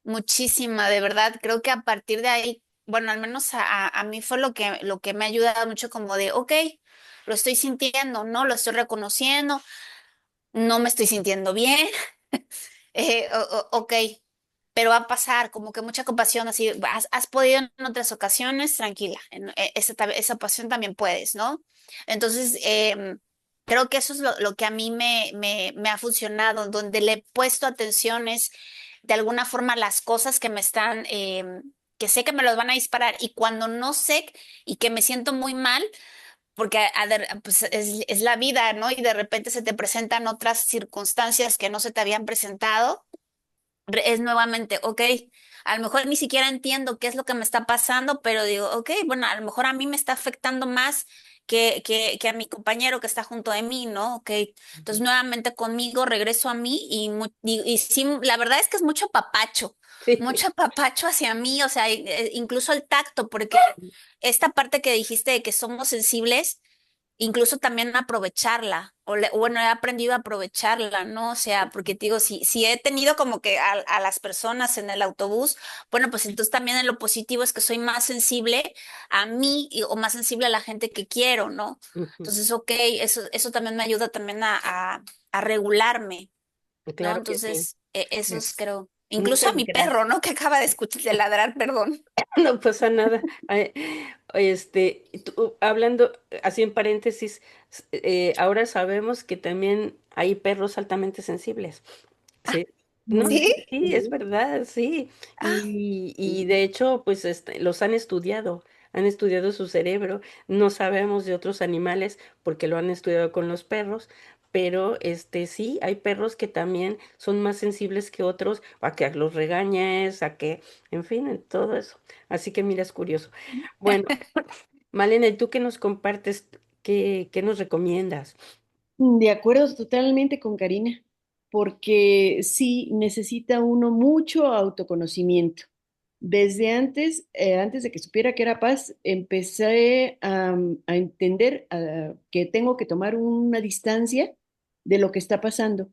muchísima, de verdad. Creo que a partir de ahí, bueno, al menos a mí fue lo que me ha ayudado mucho como de, ok, lo estoy sintiendo, no lo estoy reconociendo, no me estoy sintiendo bien, ok, pero va a pasar, como que mucha compasión, así, has podido en otras ocasiones, tranquila, esa pasión también puedes, ¿no? Entonces, creo que eso es lo que a mí me ha funcionado, donde le he puesto atención es de alguna forma las cosas que me están, que sé que me los van a disparar y cuando no sé y que me siento muy mal, porque pues es la vida, ¿no? Y de repente se te presentan otras circunstancias que no se te habían presentado es nuevamente, ok, a lo mejor ni siquiera entiendo qué es lo que me está pasando, pero digo, ok, bueno, a lo mejor a mí me está afectando más que a mi compañero que está junto de mí, ¿no? Ok, entonces ujú. nuevamente conmigo regreso a mí y sí, la verdad es que es Sí. mucho papacho hacia mí, o sea, incluso el tacto, porque esta parte que dijiste de que somos sensibles, incluso también aprovecharla, bueno, he aprendido a aprovecharla, ¿no? O sea, porque te digo, si he tenido como que a las personas en el autobús, bueno, pues entonces también en lo positivo es que soy más sensible a mí o más sensible a la gente que quiero, ¿no? Ujú. Entonces, ok, eso también me ayuda también a regularme, ¿no? Claro que sí. Entonces, eso es, creo, incluso a Muchas mi gracias. perro, ¿no? Que acaba de escuchar, de ladrar, perdón. No pasa nada. Ay, hablando así en paréntesis, ahora sabemos que también hay perros altamente sensibles. Sí. No, Mm, ¿Sí? sí, es sí. verdad, sí. Ah, Y de hecho, pues los han estudiado su cerebro. No sabemos de otros animales porque lo han estudiado con los perros, pero sí, hay perros que también son más sensibles que otros a que los regañes, a que, en fin, en todo eso. Así que mira, es curioso. Bueno, Malena, ¿y tú qué nos compartes? ¿Qué nos recomiendas? De acuerdo totalmente con Karina, porque sí necesita uno mucho autoconocimiento. Desde antes, antes de que supiera que era paz, empecé a entender que tengo que tomar una distancia de lo que está pasando.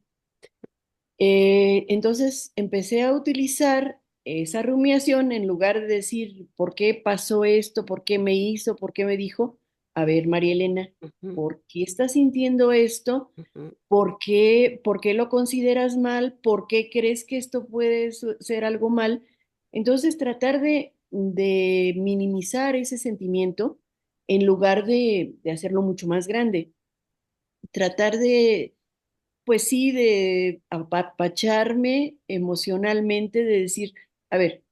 Entonces empecé a utilizar esa rumiación en lugar de decir, ¿por qué pasó esto? ¿Por qué me hizo? ¿Por qué me dijo? A ver, María Elena, Ujú, ¿por qué estás sintiendo esto? ujú, Por qué lo consideras mal? ¿Por qué crees que esto puede ser algo mal? Entonces, tratar de minimizar ese sentimiento en lugar de hacerlo mucho más grande. Tratar de, pues sí, de apapacharme emocionalmente, de decir, a ver,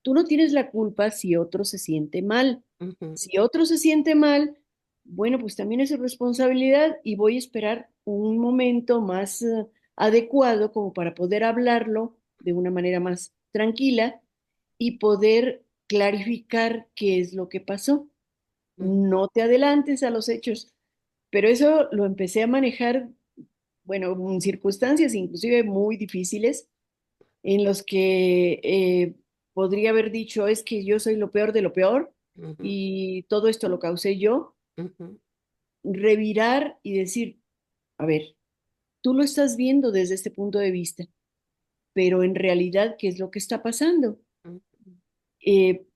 tú no tienes la culpa si otro se siente mal. ujú, Si otro se siente mal, bueno, pues también es su responsabilidad y voy a esperar un momento más adecuado como para poder hablarlo de una manera más tranquila y poder clarificar qué es lo que pasó. ujú, No te adelantes a los hechos, pero eso lo empecé a manejar, bueno, en circunstancias inclusive muy difíciles en los que podría haber dicho es que yo soy lo peor de lo peor ujú, y todo esto lo causé yo, ujú, revirar y decir, a ver, tú lo estás viendo desde este punto de vista, pero en realidad, ¿qué es lo que está pasando? ujú,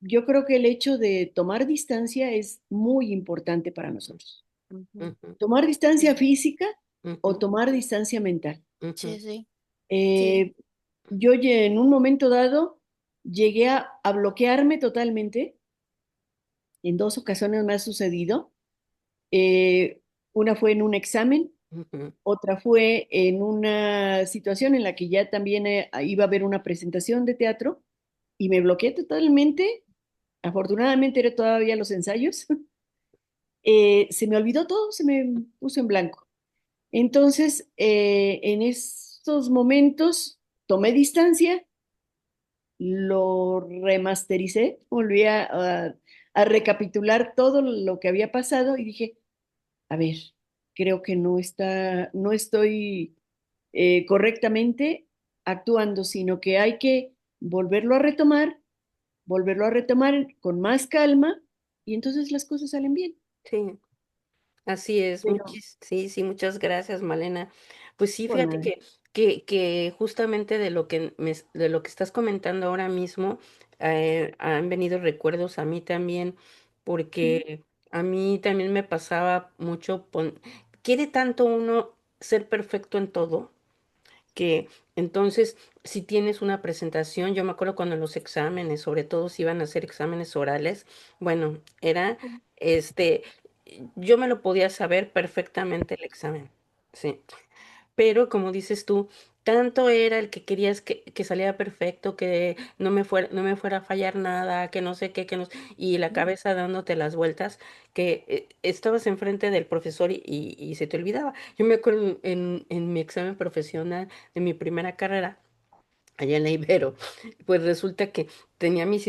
Yo creo que el hecho de tomar distancia es muy importante para nosotros. ujú, ujú, Tomar distancia física o ujú, tomar distancia mental. ujú, sí, sí, sí. Eh, en un momento dado llegué a bloquearme totalmente. En dos ocasiones me ha sucedido. Eh, una fue en un examen, ujú, otra fue en una situación en la que ya también iba a haber una presentación de teatro y me bloqueé totalmente. Afortunadamente era todavía los ensayos. Se me olvidó todo, se me puso en blanco. Entonces, en estos momentos tomé distancia, lo remastericé, volví a recapitular todo lo que había pasado y dije, a ver, creo que no estoy correctamente actuando, sino que hay que volverlo a volverlo a retomar con más calma y entonces las cosas salen bien. sí. Así es, Pero sí, sí, muchas gracias, Malena. Pues sí, por fíjate nada. que justamente de lo que estás comentando ahora mismo, han venido recuerdos a mí también, Ujú. porque a mí también me pasaba mucho, quiere tanto uno ser perfecto en todo que entonces si tienes una presentación, yo me acuerdo cuando los exámenes, sobre todo si iban a hacer exámenes orales, bueno, era este, yo me lo podía saber perfectamente el examen, sí, pero como dices tú, tanto era el que querías que saliera perfecto, que no me fuera a fallar nada, que no sé qué, y la cabeza dándote las vueltas, que estabas enfrente del profesor y se te olvidaba. Yo me acuerdo en mi examen profesional de mi primera carrera, allá en la Ibero, pues resulta que tenía mis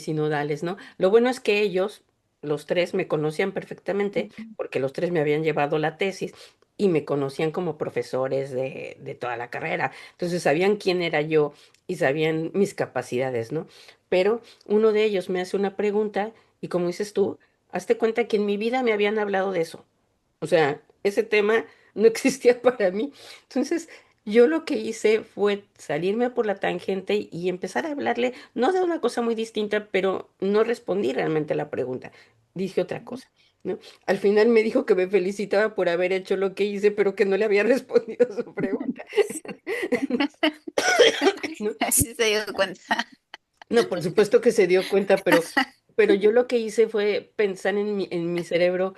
sinodales, ¿no? Lo bueno es que ellos, los tres, me conocían perfectamente porque los tres me habían llevado la tesis y me conocían como profesores de toda la carrera. Entonces sabían quién era yo y sabían mis capacidades, ¿no? Pero uno de ellos me hace una pregunta y como dices tú, hazte cuenta que en mi vida me habían hablado de eso. O sea, ese tema no existía para mí. Entonces, yo lo que hice fue salirme por la tangente y empezar a hablarle, no de una cosa muy distinta, pero no respondí realmente a la pregunta. Dije otra cosa, ¿no? Al final me dijo que me felicitaba por haber hecho lo que hice, pero que no le había respondido a su pregunta. ¿No? Así se dio cuenta. No, por supuesto que se dio cuenta, pero yo lo que hice fue pensar en mi cerebro,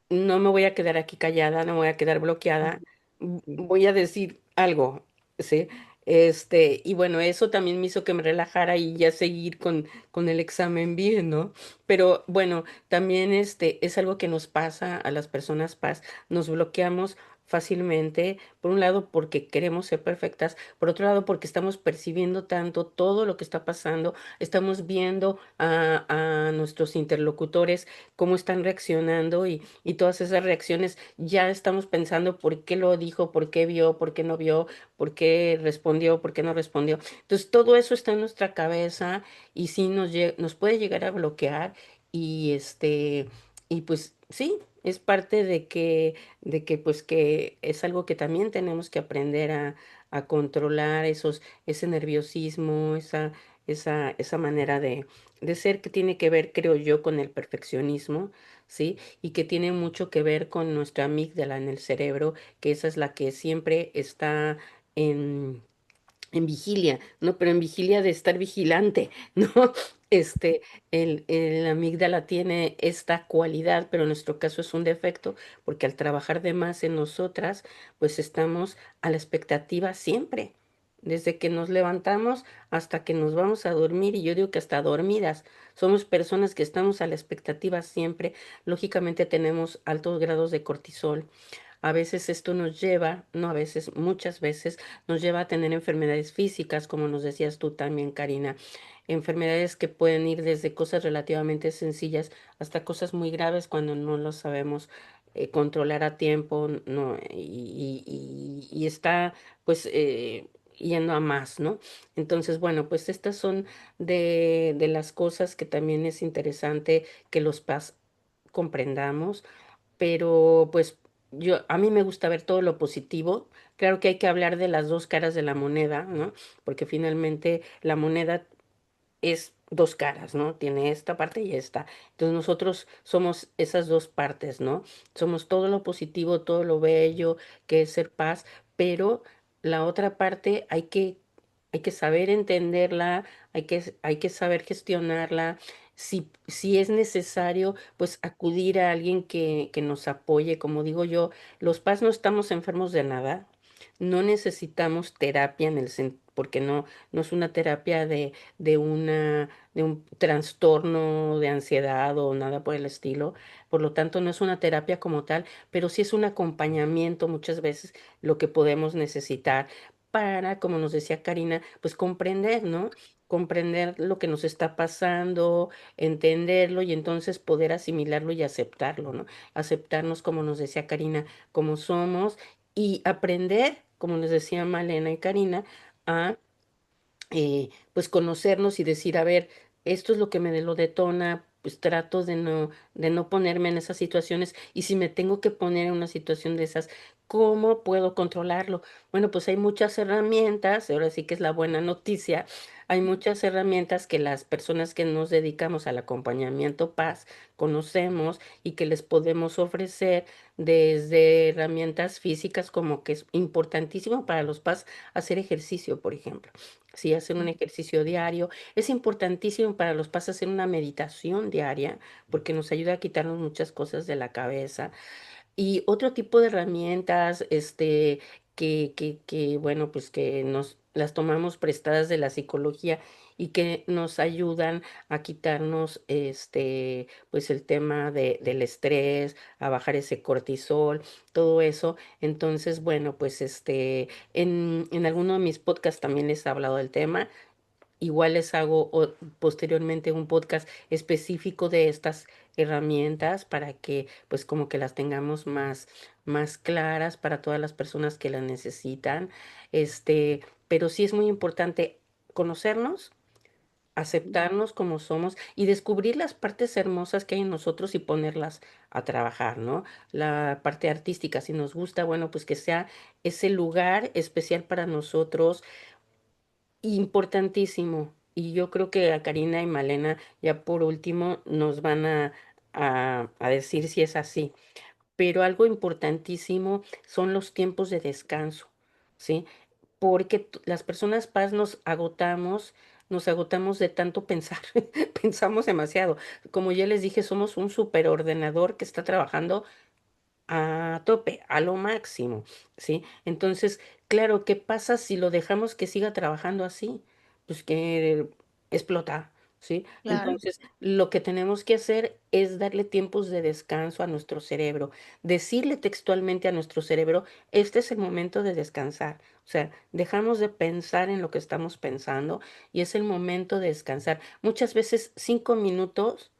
no me voy a quedar aquí callada, no me voy a quedar bloqueada, voy a decir algo, ¿sí? Y bueno, eso también me hizo que me relajara y ya seguir con el examen bien, ¿no? Pero bueno, también es algo que nos pasa a las personas paz, nos bloqueamos fácilmente, por un lado porque queremos ser perfectas, por otro lado porque estamos percibiendo tanto todo lo que está pasando. Estamos viendo a nuestros interlocutores cómo están reaccionando y todas esas reacciones ya estamos pensando por qué lo dijo, por qué vio, por qué no vio, por qué respondió, por qué no respondió. Entonces todo eso está en nuestra cabeza y sí nos puede llegar a bloquear y y pues sí, es parte de que pues que es algo que también tenemos que aprender a controlar ese nerviosismo, esa manera de ser que tiene que ver, creo yo, con el perfeccionismo, ¿sí? Y que tiene mucho que ver con nuestra amígdala en el cerebro, que esa es la que siempre está en, en vigilia, ¿no? Pero en vigilia de estar vigilante, ¿no? Este, el amígdala tiene esta cualidad, pero en nuestro caso es un defecto, porque al trabajar de más en nosotras, pues estamos a la expectativa siempre, desde que nos levantamos hasta que nos vamos a dormir, y yo digo que hasta dormidas. Somos personas que estamos a la expectativa siempre. Lógicamente tenemos altos grados de cortisol. A veces esto nos lleva, no a veces, muchas veces nos lleva a tener enfermedades físicas, como nos decías tú también, Karina. Enfermedades que pueden ir desde cosas relativamente sencillas hasta cosas muy graves cuando no lo sabemos controlar a tiempo, no, y está pues yendo a más, ¿no? Entonces, bueno, pues estas son de las cosas que también es interesante que los PAS comprendamos, pero pues a mí me gusta ver todo lo positivo. Claro que hay que hablar de las dos caras de la moneda, ¿no? Porque finalmente la moneda es dos caras, ¿no? Tiene esta parte y esta. Entonces nosotros somos esas dos partes, ¿no? Somos todo lo positivo, todo lo bello, que es ser paz, pero la otra parte hay que saber entenderla, hay que saber gestionarla. Si es necesario, pues acudir a alguien que nos apoye. Como digo yo, los paz no estamos enfermos de nada. No necesitamos terapia porque no es una terapia de un trastorno de ansiedad o nada por el estilo. Por lo tanto, no es una terapia como tal, pero sí es un acompañamiento muchas veces lo que podemos necesitar para, como nos decía Karina, pues comprender, ¿no? Comprender lo que nos está pasando, entenderlo y entonces poder asimilarlo y aceptarlo, ¿no? Aceptarnos, como nos decía Karina, como somos y aprender, como les decía Malena y Karina, a pues conocernos y decir, a ver, esto es lo que me lo detona, pues trato de no ponerme en esas situaciones y si me tengo que poner en una situación de esas, ¿cómo puedo controlarlo? Bueno, pues hay muchas herramientas, ahora sí que es la buena noticia, hay muchas herramientas que las personas que nos dedicamos al acompañamiento paz conocemos y que les podemos ofrecer desde herramientas físicas como que es importantísimo para los paz hacer ejercicio, por ejemplo. Sí, hacer un ejercicio diario. Es importantísimo para los paz hacer una meditación diaria porque nos ayuda a quitarnos muchas cosas de la cabeza. Y otro tipo de herramientas, bueno, pues que nos las tomamos prestadas de la psicología y que nos ayudan a quitarnos, pues el tema del estrés, a bajar ese cortisol, todo eso. Entonces, bueno, pues en alguno de mis podcasts también les he hablado del tema. Igual les hago posteriormente un podcast específico de estas herramientas para que pues como que las tengamos más claras para todas las personas que las necesitan. Pero sí es muy importante conocernos, aceptarnos como somos y descubrir las partes hermosas que hay en nosotros y ponerlas a trabajar, ¿no? La parte artística, si nos gusta, bueno, pues que sea ese lugar especial para nosotros, importantísimo. Y yo creo que a Karina y Malena, ya por último, nos van a decir si es así, pero algo importantísimo son los tiempos de descanso, ¿sí? Porque las personas paz nos agotamos de tanto pensar, pensamos demasiado. Como ya les dije, somos un superordenador que está trabajando a tope, a lo máximo, ¿sí? Entonces, claro, ¿qué pasa si lo dejamos que siga trabajando así? Pues que explota, ¿sí? Claro. Entonces, lo que tenemos que hacer es darle tiempos de descanso a nuestro cerebro, decirle textualmente a nuestro cerebro, este es el momento de descansar. O sea, dejamos de pensar en lo que estamos pensando y es el momento de descansar. Muchas veces 5 minutos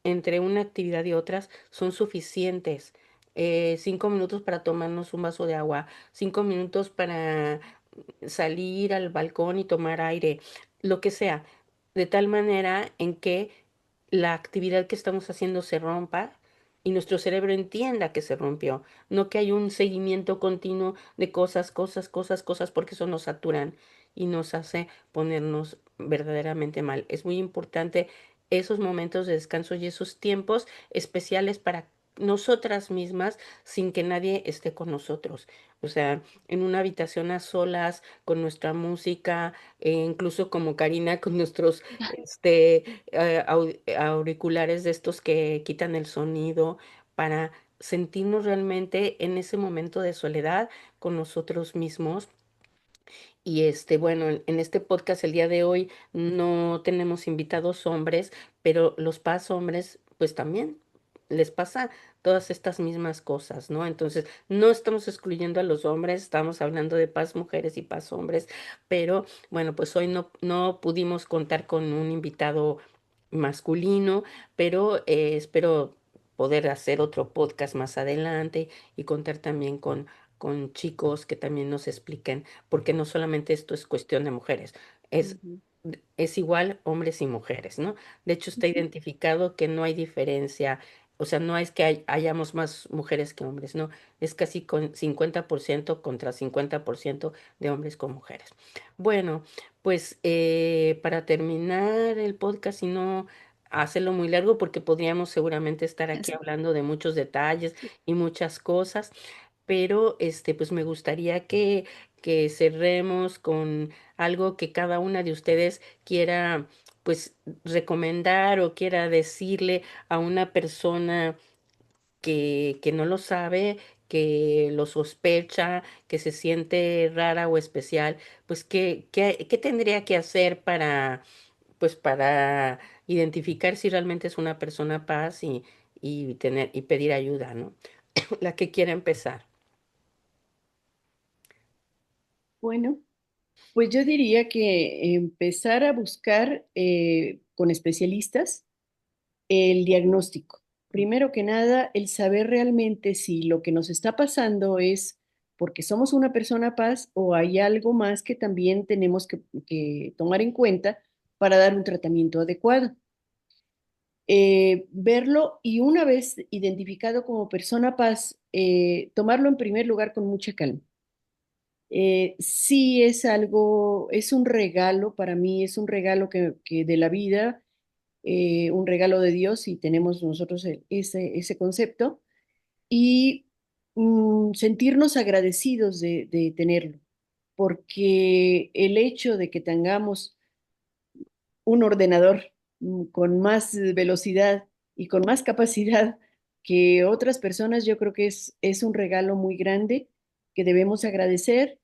entre una actividad y otras son suficientes. 5 minutos para tomarnos un vaso de agua, 5 minutos para salir al balcón y tomar aire, lo que sea, de tal manera en que la actividad que estamos haciendo se rompa y nuestro cerebro entienda que se rompió, no que hay un seguimiento continuo de cosas, cosas, cosas, cosas, porque eso nos saturan y nos hace ponernos verdaderamente mal. Es muy importante esos momentos de descanso y esos tiempos especiales para nosotras mismas sin que nadie esté con nosotros. O sea, en una habitación a solas, con nuestra música, incluso como Karina, con nuestros auriculares de estos que quitan el sonido para sentirnos realmente en ese momento de soledad con nosotros mismos. Y bueno, en este podcast el día de hoy no tenemos invitados hombres, pero los paz hombres, pues también les pasa todas estas mismas cosas, ¿no? Entonces, no estamos excluyendo a los hombres, estamos hablando de paz mujeres y paz hombres, pero bueno, pues hoy no pudimos contar con un invitado masculino, pero espero poder hacer otro podcast más adelante y contar también con chicos que también nos expliquen, porque no solamente esto es cuestión de mujeres, es, Ujú. es igual hombres y mujeres, ¿no? De hecho, está identificado que no hay diferencia, o sea, no es que hayamos más mujeres que hombres, no, es casi con 50% contra 50% de hombres con mujeres. Bueno, pues para terminar el podcast y no hacerlo muy largo, porque podríamos seguramente estar aquí Es- hablando de muchos detalles y muchas cosas, pero pues me gustaría que cerremos con algo que cada una de ustedes quiera pues recomendar o quiera decirle a una persona que no lo sabe, que lo sospecha, que se siente rara o especial, pues qué tendría que hacer pues para identificar si realmente es una persona paz y pedir ayuda, ¿no? La que quiera empezar. Bueno, pues yo diría que empezar a buscar con especialistas el diagnóstico. Primero que nada, el saber realmente si lo que nos está pasando es porque somos una persona paz o hay algo más que también tenemos que tomar en cuenta para dar un tratamiento adecuado. Verlo y una vez identificado como persona paz, tomarlo en primer lugar con mucha calma. Sí es algo, es un regalo para mí, es un regalo que de la vida, un regalo de Dios y tenemos nosotros ese concepto y sentirnos agradecidos de tenerlo, porque el hecho de que tengamos un ordenador con más velocidad y con más capacidad que otras personas, yo creo que es un regalo muy grande que debemos agradecer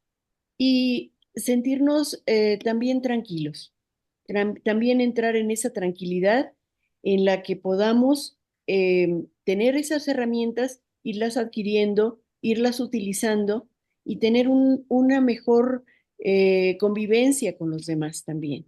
y sentirnos también tranquilos, también entrar en esa tranquilidad en la que podamos tener esas herramientas, irlas adquiriendo, irlas utilizando y tener una mejor convivencia con los demás también.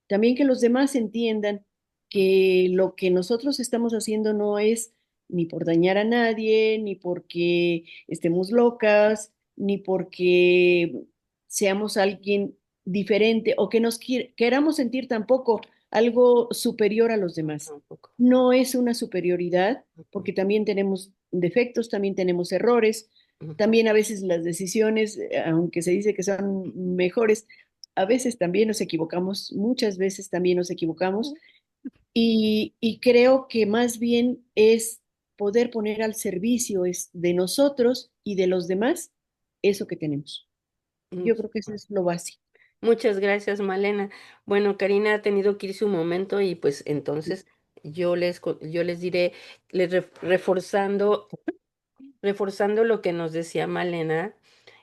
También que los demás entiendan que lo que nosotros estamos haciendo no es ni por dañar a nadie, ni porque estemos locas, ni porque seamos alguien diferente o que nos queramos sentir tampoco algo superior a los demás. Tampoco. No es una superioridad, Ujú, porque también tenemos defectos, también tenemos errores, ujú, también a veces las decisiones, aunque se dice que son mejores, a veces también nos equivocamos, muchas veces también nos equivocamos, y creo que más bien es poder poner al servicio de nosotros y de los demás eso que tenemos. Yo ujú. creo que eso es lo básico. Muchas gracias, Malena. Bueno, Karina ha tenido que ir su momento y pues entonces yo les diré, reforzando, reforzando lo que nos decía Malena,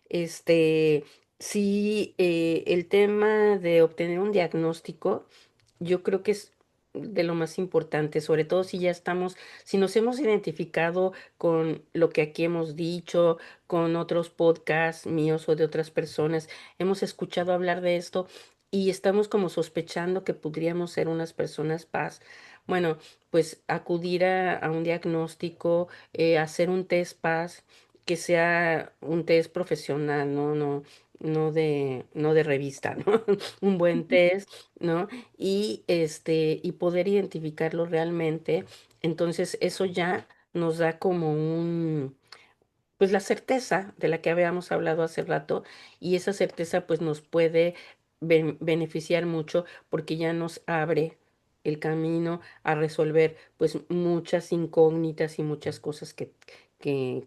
este, sí, el tema de obtener un diagnóstico, yo creo que es de lo más importante, sobre todo si ya estamos, si nos hemos identificado con lo que aquí hemos dicho, con otros podcasts míos o de otras personas, hemos escuchado hablar de esto y estamos como sospechando que podríamos ser unas personas paz. Bueno, pues acudir a un diagnóstico, hacer un test paz, que sea un test profesional, no de revista, ¿no? Un buen test, ¿no? Y poder identificarlo realmente. Entonces, eso ya nos da como pues la certeza de la que habíamos hablado hace rato, y esa certeza pues nos puede beneficiar mucho porque ya nos abre el camino a resolver pues muchas incógnitas y muchas cosas que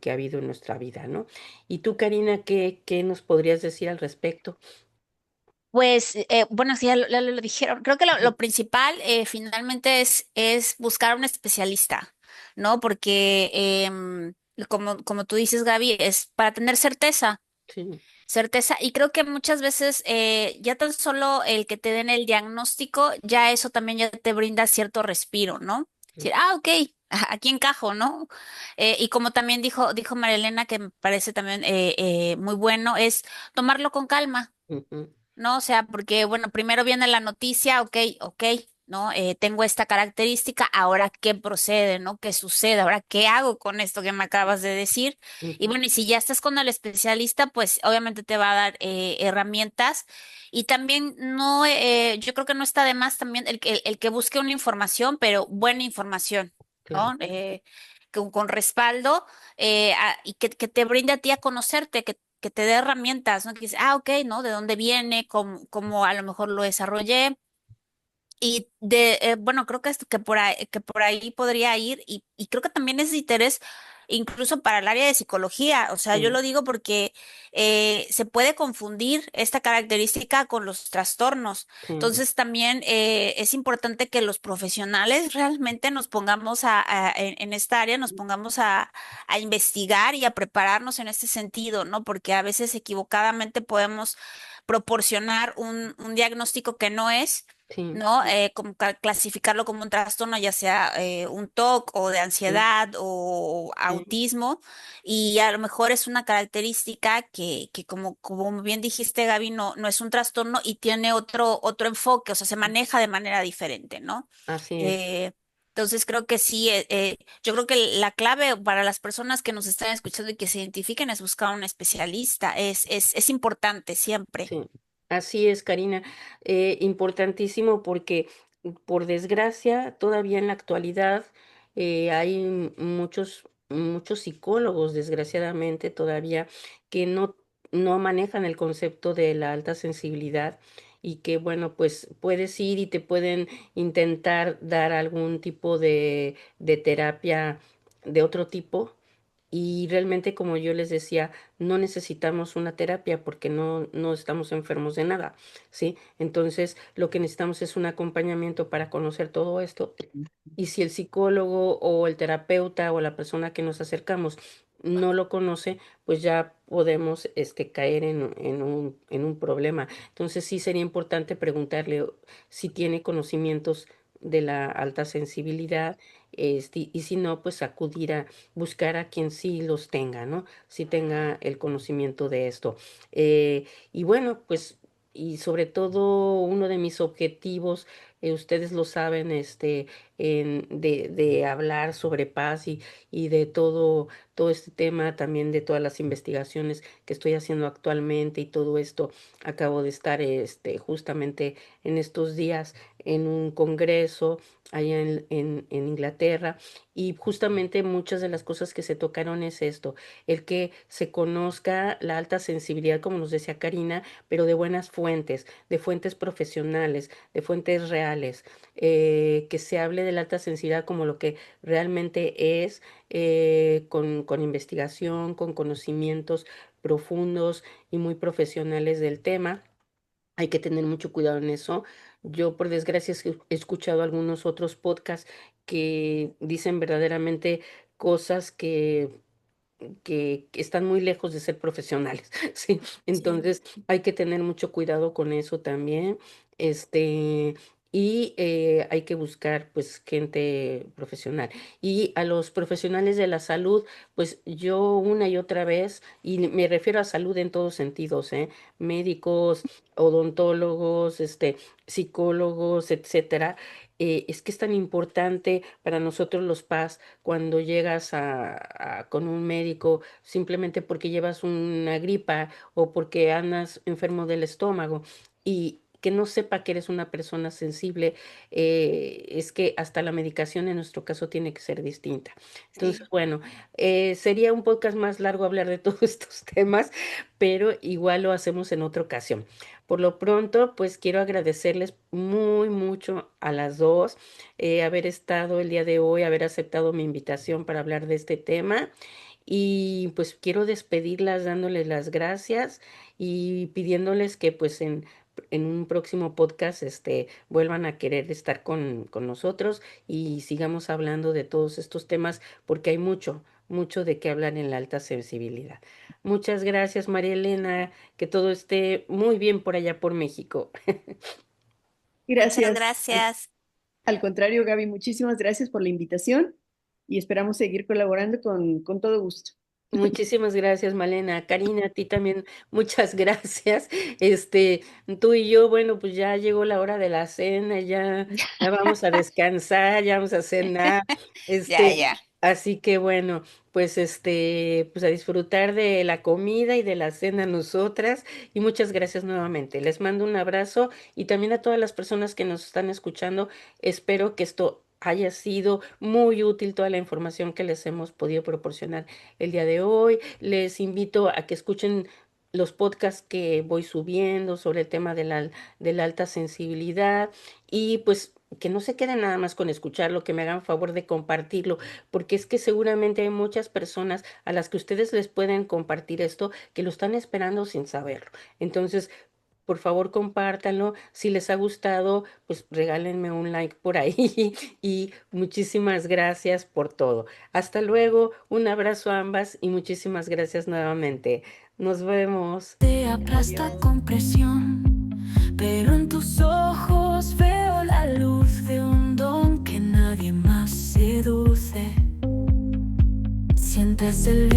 ha habido en nuestra vida, ¿no? Y tú, Karina, ¿qué nos podrías decir al respecto? Pues, bueno, sí, ya lo dijeron. Creo que lo principal finalmente es buscar un especialista, ¿no? Porque, como tú dices, Gaby, es para tener certeza. Sí, Certeza, y creo que muchas veces ya tan solo el que te den el diagnóstico, ya eso también ya te brinda cierto respiro, ¿no? sí, Decir, ok, aquí encajo, ¿no? Y como también dijo María Elena, que me parece también muy bueno, es tomarlo con calma. ujú, ¿No? O sea, porque, bueno, primero viene la noticia, ok, ¿no? Tengo esta característica, ahora qué procede, ¿no? ¿Qué sucede? Ahora qué hago con esto que me acabas de decir. Y ujú, bueno, y si ya estás con el especialista, pues obviamente te va a dar herramientas. Y también no, yo creo que no está de más también el que busque una información, pero buena información, claro, ¿no? Con respaldo y que te brinde a ti a conocerte, que te dé herramientas, ¿no? Que dices, ok, ¿no? ¿De dónde viene? ¿Cómo a lo mejor lo desarrollé? Y bueno, creo que por ahí podría ir y creo que también es de interés incluso para el área de psicología. O sea, yo sí, lo digo porque se puede confundir esta característica con los trastornos. sí, Entonces, también es importante que los profesionales realmente nos pongamos en esta área, nos pongamos a investigar y a prepararnos en este sentido, ¿no? Porque a veces equivocadamente podemos proporcionar un diagnóstico que no es. sí, ¿No? Como clasificarlo como un trastorno, ya sea un TOC o de sí, ansiedad o sí, autismo, y a lo mejor es una característica que como bien dijiste, Gaby, no es un trastorno y tiene otro enfoque, o sea, se maneja de manera diferente, ¿no? así es. Eh, entonces creo que sí, yo creo que la clave para las personas que nos están escuchando y que se identifiquen es buscar un especialista, es importante siempre. Sí, así es, Karina. Importantísimo porque, por desgracia, todavía en la actualidad hay muchos psicólogos, desgraciadamente, todavía que no manejan el concepto de la alta sensibilidad y que, bueno, pues puedes ir y te pueden intentar dar algún tipo de terapia de otro tipo. Y realmente, como yo les decía, no necesitamos una terapia porque no estamos enfermos de nada, ¿sí? Entonces, lo que necesitamos es un acompañamiento para conocer todo esto. Y si el psicólogo o el terapeuta o la persona que nos acercamos no lo conoce, pues ya podemos caer en un problema. Entonces, sí sería importante preguntarle si tiene conocimientos de la alta sensibilidad, y si no, pues acudir a buscar a quien sí los tenga, ¿no? Sí tenga el conocimiento de esto. Y bueno, pues, y sobre todo uno de mis objetivos, ustedes lo saben, de hablar sobre paz y de todo este tema, también de todas las investigaciones que estoy haciendo actualmente y todo esto. Acabo de estar justamente en estos días en un congreso allá en Inglaterra, y justamente muchas de las cosas que se tocaron es esto, el que se conozca la alta sensibilidad, como nos decía Karina, pero de buenas fuentes, de fuentes profesionales, de fuentes reales, que se hable de la alta sensibilidad como lo que realmente es, con investigación, con conocimientos profundos y muy profesionales del tema. Hay que tener mucho cuidado en eso. Yo, por desgracia, he escuchado algunos otros podcasts que dicen verdaderamente cosas que están muy lejos de ser profesionales, ¿sí? Sí, Entonces, hay que tener mucho cuidado con eso también, este, y, hay que buscar, pues, gente profesional. Y a los profesionales de la salud, pues, yo una y otra vez, y me refiero a salud en todos sentidos, médicos, odontólogos, psicólogos, etcétera, es que es tan importante para nosotros los PAS cuando llegas con un médico simplemente porque llevas una gripa o porque andas enfermo del estómago y que no sepa que eres una persona sensible, es que hasta la medicación en nuestro caso tiene que ser distinta. Entonces, sí. bueno, sería un podcast más largo hablar de todos estos temas, pero igual lo hacemos en otra ocasión. Por lo pronto, pues quiero agradecerles muy mucho a las dos, haber estado el día de hoy, haber aceptado mi invitación para hablar de este tema. Y pues quiero despedirlas dándoles las gracias y pidiéndoles que pues en un próximo podcast vuelvan a querer estar con nosotros y sigamos hablando de todos estos temas porque hay mucho, mucho de qué hablar en la alta sensibilidad. Muchas gracias, María Elena, que todo esté muy bien por allá por México. Muchas Gracias. gracias. Al contrario, Gaby, muchísimas gracias por la invitación y esperamos seguir colaborando con todo gusto. Muchísimas gracias, Malena. Karina, a ti también, muchas gracias. Tú y yo, bueno, pues ya llegó la hora de la cena, ya vamos a descansar, ya vamos a cenar. Ya, Este, ya. así que bueno, pues pues a disfrutar de la comida y de la cena nosotras. Y muchas gracias nuevamente. Les mando un abrazo y también a todas las personas que nos están escuchando. Espero que esto haya sido muy útil, toda la información que les hemos podido proporcionar el día de hoy. Les invito a que escuchen los podcasts que voy subiendo sobre el tema de la alta sensibilidad y pues que no se queden nada más con escucharlo, que me hagan favor de compartirlo, porque es que seguramente hay muchas personas a las que ustedes les pueden compartir esto que lo están esperando sin saberlo. Entonces, por favor, compártanlo. Si les ha gustado, pues regálenme un like por ahí. Y muchísimas gracias por todo. Hasta luego, un abrazo a ambas y muchísimas gracias nuevamente. Nos vemos. Te aplasta Adiós. con presión, pero en tus ojos veo la luz de un don que nadie más seduce. Sientes el